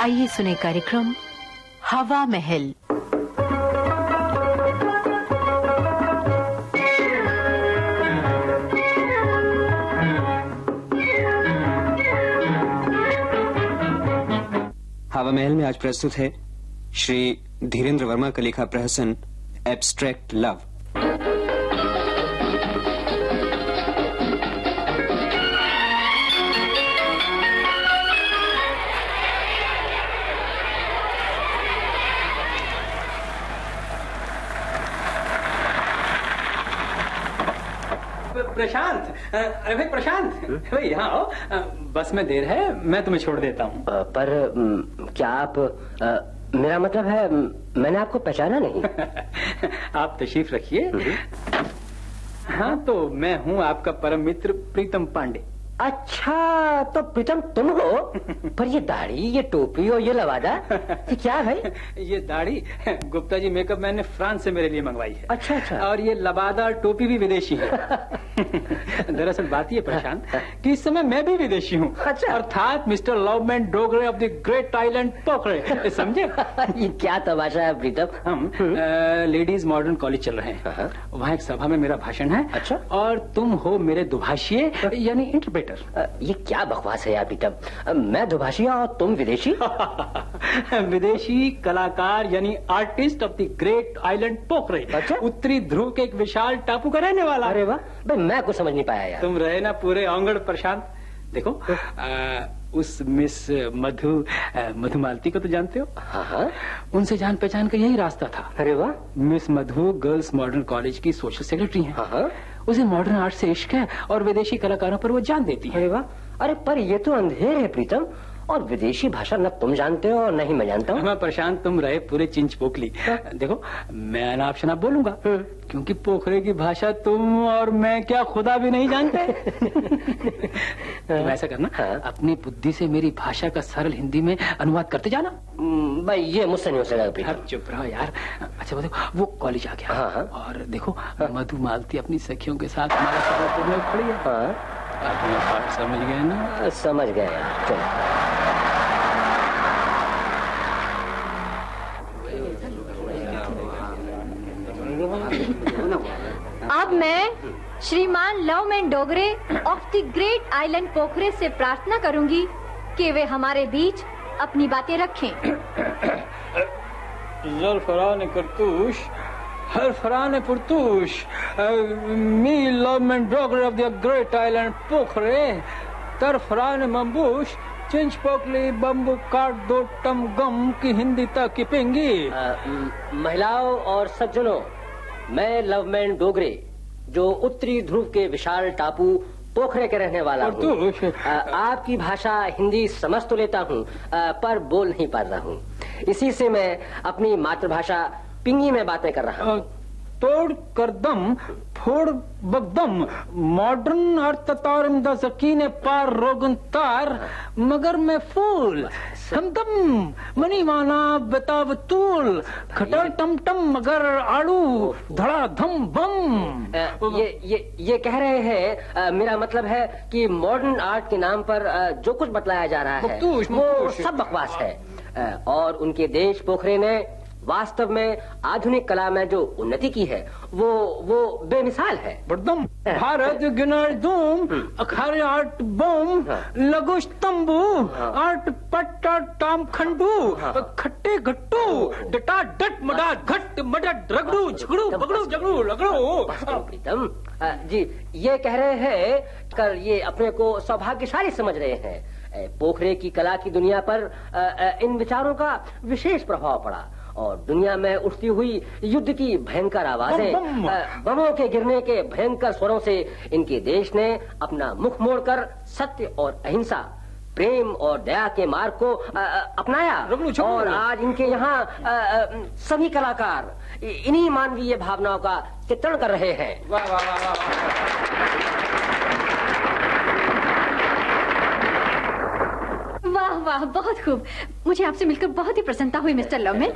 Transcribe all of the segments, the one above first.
आइए सुने कार्यक्रम हवा महल। हवा महल में आज प्रस्तुत है श्री धीरेन्द्र वर्मा का लिखा प्रहसन एब्स्ट्रैक्ट लव। प्रशांत, अरे भाई प्रशांत, भाई यहाँ आओ। बस में देर है, मैं तुम्हें छोड़ देता हूँ। पर क्या आप मेरा मतलब है, मैंने आपको पहचाना नहीं। आप तशरीफ रखिए। हाँ, तो मैं हूँ आपका परम मित्र प्रीतम पांडे। अच्छा, तो प्रीतम तुम हो? पर ये दाढ़ी, ये टोपी और ये लवादा, ये क्या है भाई? ये दाढ़ी गुप्ता जी मेकअप मैंने फ्रांस से मेरे लिए मंगवाई है। अच्छा अच्छा। और ये लबादा टोपी भी विदेशी है। दरअसल बात ये प्रशांत कि इस समय मैं भी विदेशी हूँ। अच्छा। अर्थात मिस्टर लवमैन डोगरे ऑफ द ग्रेट आइलैंड पोखरे, समझे? ये क्या तमाशा है प्रीतम? हम लेडीज मॉडर्न कॉलेज चल रहे हैं। वहाँ एक सभा में मेरा भाषण है। अच्छा। और तुम हो मेरे दुभाषिए यानी इंटरप्रेटर। ये क्या बकवास है यार प्रीतम? मैं दुभाषिया और तुम विदेशी? विदेशी कलाकार यानी artist of the great island पोखरे। अच्छा? उत्तरी ध्रुव के एक विशाल टापू का रहने वाला। अरे वाह भाई, मैं कुछ समझ नहीं पाया यार। तुम रहे ना पूरे औंगड़ प्रशांत। देखो उस मिस मधुमालती को तो जानते हो? हाँ। उनसे जान पहचान का यही रास्ता था। अरे वाह। मिस मधु गर्ल्स मॉडर्न कॉलेज की सोशल सेक्रेटरी हैं। हाँ। उसे मॉडर्न आर्ट से इश्क है और विदेशी कलाकारों पर वो जान देती है। अरे वाह। अरे पर ये तो अंधेर है प्रीतम, और विदेशी भाषा न तुम जानते हो और न ही मैं जानता हूँ। प्रशांत, तुम रहे पूरे चिंच पोखली। देखो मैं अनाप शनाप बोलूंगा क्योंकि पोखरे की भाषा तुम और मैं क्या खुदा भी नहीं जानते। तुम ऐसा करना, अपनी बुद्धि से मेरी भाषा का सरल हिंदी में अनुवाद करते जाना। भाई ये मुझसे नहीं हो सकेगा प्रीतम। चुप रहो यार। अच्छा वो कॉलेज आ गया। हाँ। और देखो मधुमालती अपनी सखियों के साथ हमारा सफर में खड़ी है। हाँ। अपना पाठ समझ गए ना? समझ गए यार, चलो। अब मैं श्रीमान लवमैन डोगरे ऑफ द ग्रेट आइलैंड पोखरे से प्रार्थना करूंगी कि वे हमारे बीच अपनी बातें रखें। ज़ुल्फ़रान करतूश, हरफरान पुरतूश, मी लवमैन डोगरे ऑफ द ग्रेट आइलैंड पोखरे, तरफरान मंबूश, चिंच पोकली बम्बू काट दो टम गम की हिंदी तक की पिंगी। महिलाओं और सज्जनों, मैं लवमैन डोगरे जो उत्तरी ध्रुव के विशाल टापू पोखरे के रहने वाला हूँ। आपकी भाषा हिंदी समझ तो लेता हूँ पर बोल नहीं पाता हूँ। इसी से मैं अपनी मातृभाषा पिंगी में बातें कर रहा हूँ। तोड़ करदम फोड़ बगदम मॉडर्न अर्थतारम द सकीने पार रोगन तार मगर मैं फूल हमदम मनी माना बताव तूल खटर टम टम मगर आड़ू धड़ा धम बम। ये कह रहे हैं, मेरा मतलब है कि मॉडर्न आर्ट के नाम पर जो कुछ बतलाया जा रहा है वो सब बकवास है। और उनके देश पोखरे ने वास्तव में आधुनिक कला में जो उन्नति की है वो बेमिसाल है। बड़दम भारत गिनर धूम अखारे आर्ट बम लगुश तंबू आर्ट पट्टा टाम खंडू खट्टे घट्टू डटा डट मडा घट मडा रगड़ू झगड़ू बगड़ू झगड़ू लगड़ू। प्रीतम जी ये कह रहे हैं कर ये अपने को सौभाग्यशाली समझ रहे हैं। पोखरे की कला की दुनिया पर इन विचारों का विशेष प्रभाव पड़ा और दुनिया में उठती हुई युद्ध की भयंकर आवाजें, बमों के गिरने के भयंकर स्वरों से इनके देश ने अपना मुख मोड़कर सत्य और अहिंसा, प्रेम और दया के मार्ग को अपनाया। और आज इनके यहाँ सभी कलाकार इन्हीं मानवीय भावनाओं का चित्रण कर रहे हैं। वाह वाह वाह वाह। वाह वाह, बहुत खूब। मुझे आपसे मिलकर बहुत ही प्रसन्नता हुई मिस्टर लवमैन।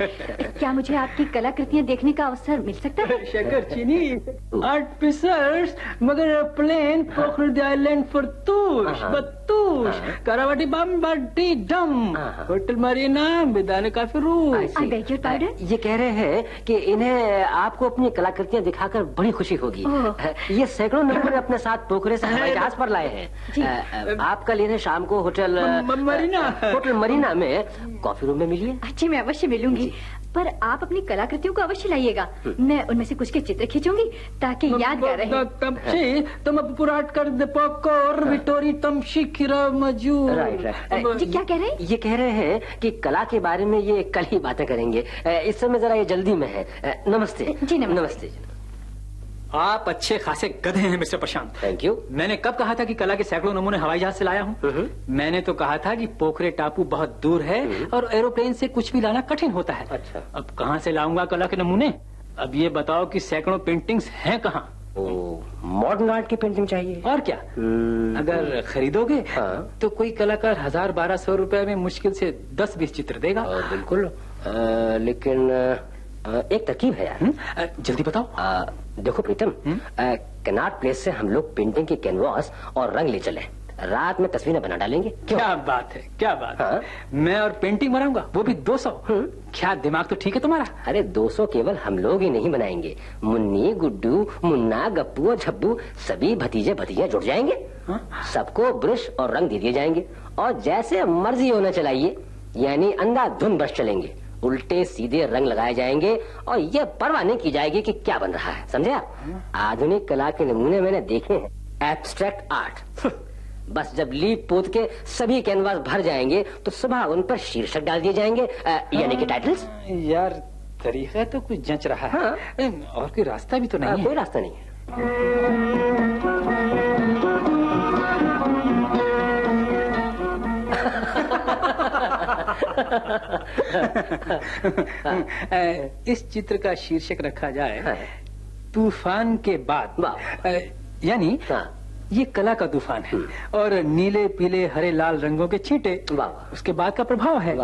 क्या मुझे आपकी कलाकृतियाँ देखने का अवसर मिल सकता है? शकर चीनी आर्ट पीसर्स मगर प्लेन पोखर the island for tours but बत्तूश, करावटी बम बड्डी डम, होटल मरीना, बिदाने काफी रूस। I beg your pardon? ये कह रहे हैं कि इन्हें आपको अपनी कलाकृतियां दिखाकर बड़ी खुशी होगी। ये सैकड़ों नमूने अपने साथ पोखरे से हवाई जहाज पर लाए हैं। आप कल इन्हें शाम को होटल मरीना में कॉफी रूम में मिलिए। अच्छी, मैं अवश्य मिलूंगी, पर आप अपनी कलाकृतियों को अवश्य लाइएगा। मैं उनमें से कुछ के चित्र खींचूंगी ताकि यादगार रहे। तुम पुराट कर दे पकोर विटोरी तमशी खीरा मजूर। राइट। जी क्या कह रहे हैं? ये कह रहे हैं कि कला के बारे में ये कल ही बातें करेंगे। इस समय जरा ये जल्दी में है। नमस्ते जी। नमस्ते। आप अच्छे खासे गधे हैं मिस्टर प्रशांत। Thank you. मैंने कब कहा था कि कला के सैकड़ों नमूने हवाई जहाज से लाया हूँ? मैंने तो कहा था कि पोखरे टापू बहुत दूर है और एरोप्लेन से कुछ भी लाना कठिन होता है। अच्छा। अब कहाँ से लाऊंगा कला के नमूने? अब ये बताओ कि सैकड़ों पेंटिंग्स हैं कहाँ? मॉडर्न आर्ट की पेंटिंग चाहिए। और क्या? अगर खरीदोगे तो कोई कलाकार 1000-1200 रुपए में मुश्किल से 10-20 चित्र देगा। बिल्कुल। लेकिन एक तरकीब है यार। जल्दी बताओ। देखो प्रीतम, कैनाट प्लेस से हम लोग पेंटिंग के कैनवास और रंग ले चले, रात में तस्वीरें बना डालेंगे। क्या बात है, क्या बात है। मैं और पेंटिंग बनाऊंगा, वो भी 200। क्या दिमाग तो ठीक है तुम्हारा। अरे 200 केवल हम लोग ही नहीं बनाएंगे, मुन्नी, गुड्डू, मुन्ना, गप्पू और झब्बू सभी भतीजे भतीजे जुड़ जाएंगे। सबको ब्रश और रंग दे दिए जाएंगे और जैसे मर्जी होना चलाइए, यानी अंधाधुंध ब्रश चलेंगे, उल्टे सीधे रंग लगाए जाएंगे और ये परवाह नहीं की जाएगी कि क्या बन रहा है। समझे आप? आधुनिक कला के नमूने मैंने देखे हैं, एब्स्ट्रैक्ट आर्ट। बस जब लीप पोत के सभी कैनवास भर जाएंगे तो सुबह उन पर शीर्षक डाल दिए जाएंगे, यानी कि टाइटल्स। यार तरीका तो कुछ जंच रहा है। और कोई रास्ता भी तो नहीं है। कोई रास्ता नहीं है। इस चित्र का शीर्षक रखा जाए तूफान के बाद। यानी ये कला का तूफान है और नीले पीले हरे लाल रंगों के छींटे उसके बाद का प्रभाव है।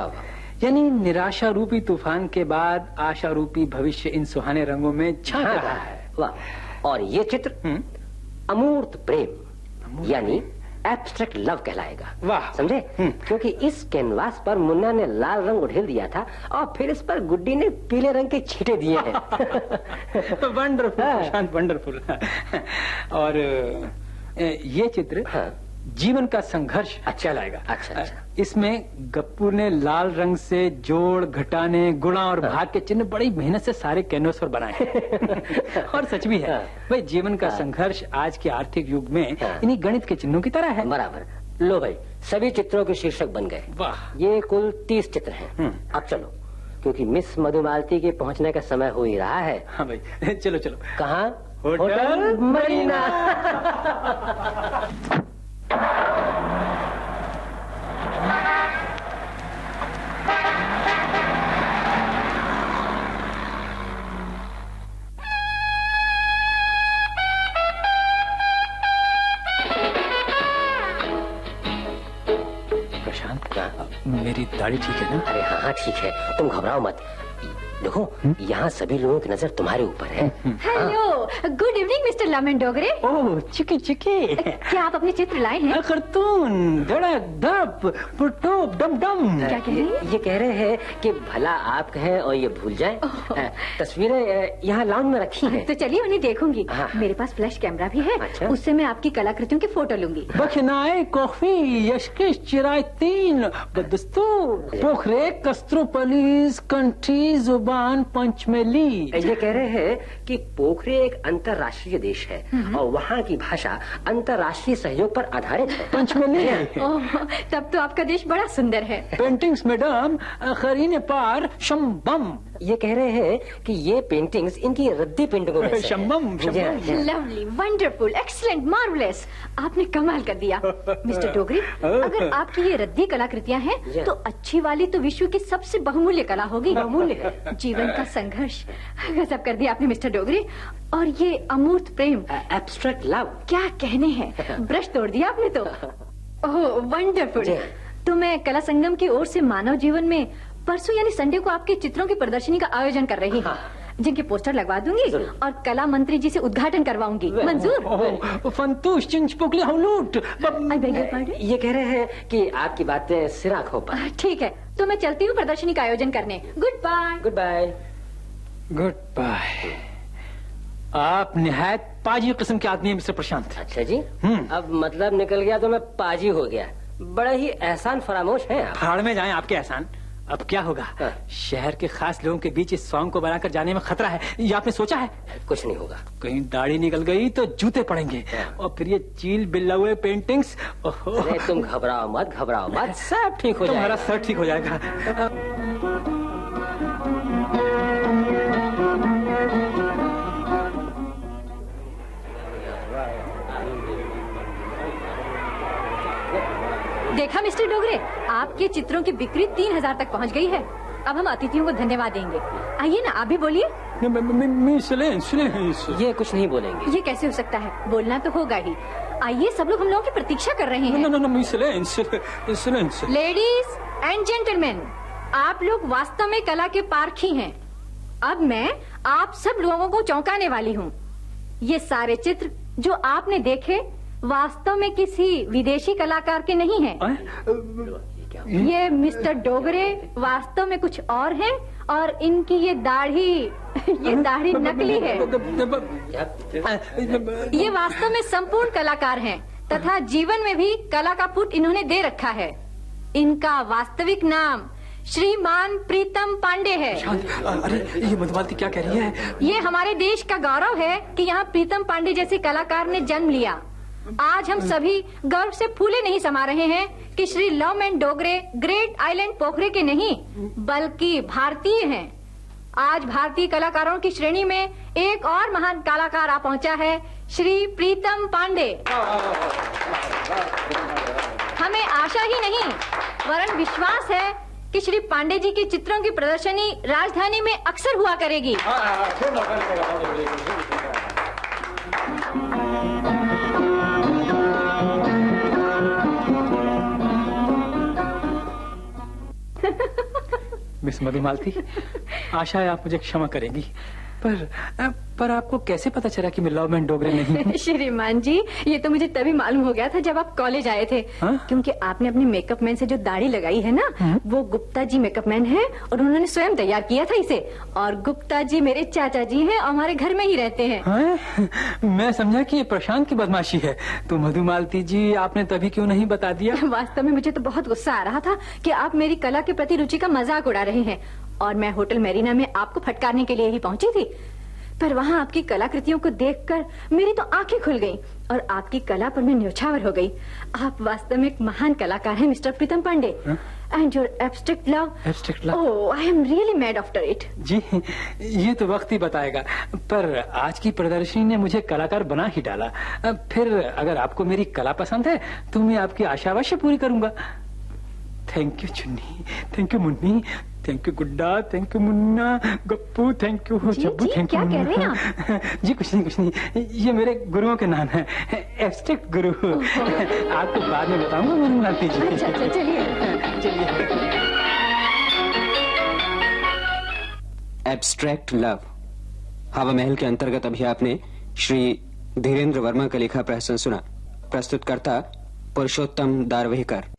यानी निराशा रूपी तूफान के बाद आशा रूपी भविष्य इन सुहाने रंगों में झांक रहा है। वाह। और ये चित्र अमूर्त प्रेम यानी एब्स्ट्रैक्ट लव कहलाएगा। वाह। समझे? क्योंकि इस कैनवास पर मुन्ना ने लाल रंग उड़ेल दिया था और फिर इस पर गुड्डी ने पीले रंग के छींटे दिए हैं। Wonderful, wonderful. और ये चित्र जीवन का संघर्ष अच्छा लाएगा। अच्छा। इसमें गप्पू ने लाल रंग से जोड़, घटाने, गुणा और भाग के चिन्ह बड़ी मेहनत से सारे कैनवस पर बनाए। और सच भी है भाई, जीवन का संघर्ष आज के आर्थिक युग में इन्हीं गणित के चिन्हों की तरह है। बराबर। लो भाई, सभी चित्रों के शीर्षक बन गए। वाह। ये कुल 30 चित्र हैं। अब चलो, क्योंकि मिस मधुमालती के पहुंचने का समय हो ही रहा है। हाँ भाई, चलो चलो। कहाँ? होटल मरीना। प्रशांत, मेरी दाढ़ी ठीक है ना? अरे हाँ ठीक है, तुम घबराओ मत। देखो, यहाँ सभी लोगों की नजर तुम्हारे ऊपर है। हेलो, गुड इवनिंग मिस्टर लामेन डोगरे। ओह चिकी चिकी। क्या आप अपने चित्र लाए हैं? खरतून, धड़क, धप, पुटोप, डम डम। क्या कह रहे हैं? ये कह रहे हैं कि भला आप कहें और ये भूल जाएं। तस्वीरें यहाँ लाउंज में रखी हैं। तो चलिए उन्हें देखूंगी। मेरे पास फ्लैश कैमरा भी है। अच्छा। उससे मैं आपकी कलाकृतियों की फोटो लूंगी। बखनाए कॉफी, यशकिश, चिराय तीन, बदस्तूर, पोखरे, कस्त्रोपोलिस, कंट्री, जुबान, पंचमेली। ये कह रहे हैं कि पोखरे एक अंतर्राष्ट्रीय देश है और वहाँ की भाषा अंतर्राष्ट्रीय सहयोग पर आधारित है। पंचमेली। ओह, तब तो आपका देश बड़ा सुंदर है। पेंटिंग्स मैडम, खरीने पार, शम्बम। ये कह रहे हैं कि ये पेंटिंग्स इनकी रद्दी पेंटिंगों में से है। शम्बम। Lovely, wonderful, excellent, marvellous. आपने कमाल कर दिया मिस्टर डोगरे। अगर आपकी ये रद्दी कलाकृतियाँ हैं तो अच्छी वाली तो विश्व की सबसे बहुमूल्य कला होगी। बहुमूल्य है। जीवन का संघर्ष, गजब कर दिया आपने मिस्टर डोगरे। और ये अमूर्त प्रेम, एब्स्ट्रैक्ट लव, क्या कहने हैं। ब्रश तोड़ दिया आपने तो। ओह वंडरफुल। तो मैं कला संगम की ओर से मानव जीवन में परसों यानी संडे को आपके चित्रों की प्रदर्शनी का आयोजन कर रही हूँ। जिनके पोस्टर लगवा दूंगी और कला मंत्री जी से उद्घाटन करवाऊंगी। मंजूर? फंतूश चिंच पुकली हवलूट। I beg your pardon? ये कह रहे हैं कि आपकी बातें सिरा खो पाए। ठीक है, तो मैं चलती हूँ प्रदर्शनी का आयोजन करने। Goodbye. Goodbye. Goodbye. आप निहायत पाजी किस्म के आदमी हैं मिस्टर प्रशांत। अच्छा जी, अब मतलब निकल गया तो मैं पाजी हो गया। बड़ा ही एहसान फरामोश है आप। भाड़ में जाएं आपके एहसान। अब क्या होगा? शहर के खास लोगों के बीच इस सॉन्ग को बनाकर जाने में खतरा है, ये आपने सोचा है? कुछ नहीं होगा। कहीं दाढ़ी निकल गई तो जूते पड़ेंगे और फिर ये चील बिल्लौए पेंटिंग्स। अरे तुम घबराओ मत, घबराओ मत, सब ठीक हो जाएगा। तुम्हारा सर ठीक हो जाएगा। देखा मिस्टर डोगरे, आपके चित्रों की बिक्री 3000 तक पहुंच गई है। अब हम अतिथियों को धन्यवाद देंगे। आइए ना, आप भी बोलिए। ये कुछ नहीं बोलेंगे। ये कैसे हो सकता है? बोलना तो होगा ही। आइए, सब लोग हम लोगों की प्रतीक्षा कर रहे हैं। लेडीज एंड जेंटलमैन, आप लोग वास्तव में कला के पारखी हैं। अब मैं आप सब लोगों को चौंकाने वाली हूँ। ये सारे चित्र जो आपने देखे वास्तव में किसी विदेशी कलाकार के नहीं हैं। ये मिस्टर डोगरे वास्तव में कुछ और हैं और इनकी ये दाढ़ी नकली है। ये वास्तव में संपूर्ण कलाकार हैं तथा जीवन में भी कला का पुट इन्होंने दे रखा है। इनका वास्तविक नाम श्रीमान प्रीतम पांडे है। अरे ये मधुमालती क्या कह रही है? ये हमारे देश का गौरव है कि यहाँ प्रीतम पांडे जैसे कलाकार ने जन्म लिया। आज हम सभी गर्व से फूले नहीं समा रहे हैं कि श्री लव एंड डोगरे ग्रेट आइलैंड पोखरे के नहीं बल्कि भारतीय हैं। आज भारतीय कलाकारों की श्रेणी में एक और महान कलाकार आ पहुंचा है, श्री प्रीतम पांडे। हमें आशा ही नहीं वरन विश्वास है कि श्री पांडे जी के चित्रों की प्रदर्शनी राजधानी में अक्सर हुआ करेगी। मिस मधुमालती, आशा है आप मुझे क्षमा करेंगी, पर आपको कैसे पता चला कि मैं लव एंड डोगरे नहीं? श्रीमान जी, ये तो मुझे तभी मालूम हो गया था जब आप कॉलेज आए थे। क्योंकि आपने अपने मेकअप मैन से जो दाढ़ी लगाई है ना, वो गुप्ता जी मेकअप मैन है और उन्होंने स्वयं तैयार किया था इसे। और गुप्ता जी मेरे चाचा जी हैं और हमारे घर में ही रहते हैं। मैं समझा कि ये प्रशांत की बदमाशी है। तो मधुमालती जी, आपने तभी क्यों नहीं बता दिया? वास्तव में मुझे तो बहुत गुस्सा आ रहा था कि आप मेरी कला के प्रति रुचि का मजाक उड़ा रहे हैं और मैं होटल मैरीना में आपको फटकारने के लिए ही पहुंची थी। पर वहाँ आपकी कलाकृतियों को देखकर मेरी तो आंखें खुल गईं और आपकी कला पर मैं न्योछावर हो गई। आप वास्तव में एक महान कलाकार हैं mister Pritam Pandey. And your abstract love, oh I am really mad after it. जी, ये तो वक्त ही बताएगा, पर आज की प्रदर्शनी ने मुझे कलाकार बना ही डाला। फिर अगर आपको मेरी कला पसंद है तो मैं आपकी आशा अवश्य पूरी करूंगा। Thank you Chunni, thank you Munni, thank you Gudda, thank you Munna, Gappu, thank you Jabbu, thank you. क्या कह रहे हैं आप? जी कुछ नहीं, ये मेरे गुरुओं के नाम है, एब्स्ट्रैक्ट गुरु। आपको बाद में बताऊंगा मधुमालती जी। अच्छा, चलिए। एब्स्ट्रैक्ट लव हवा महल के अंतर्गत अभी आपने श्री धीरेन्द्र वर्मा का लिखा प्रहसन सुना। प्रस्तुतकर्ता पुरुषोत्तम दारवेहकर।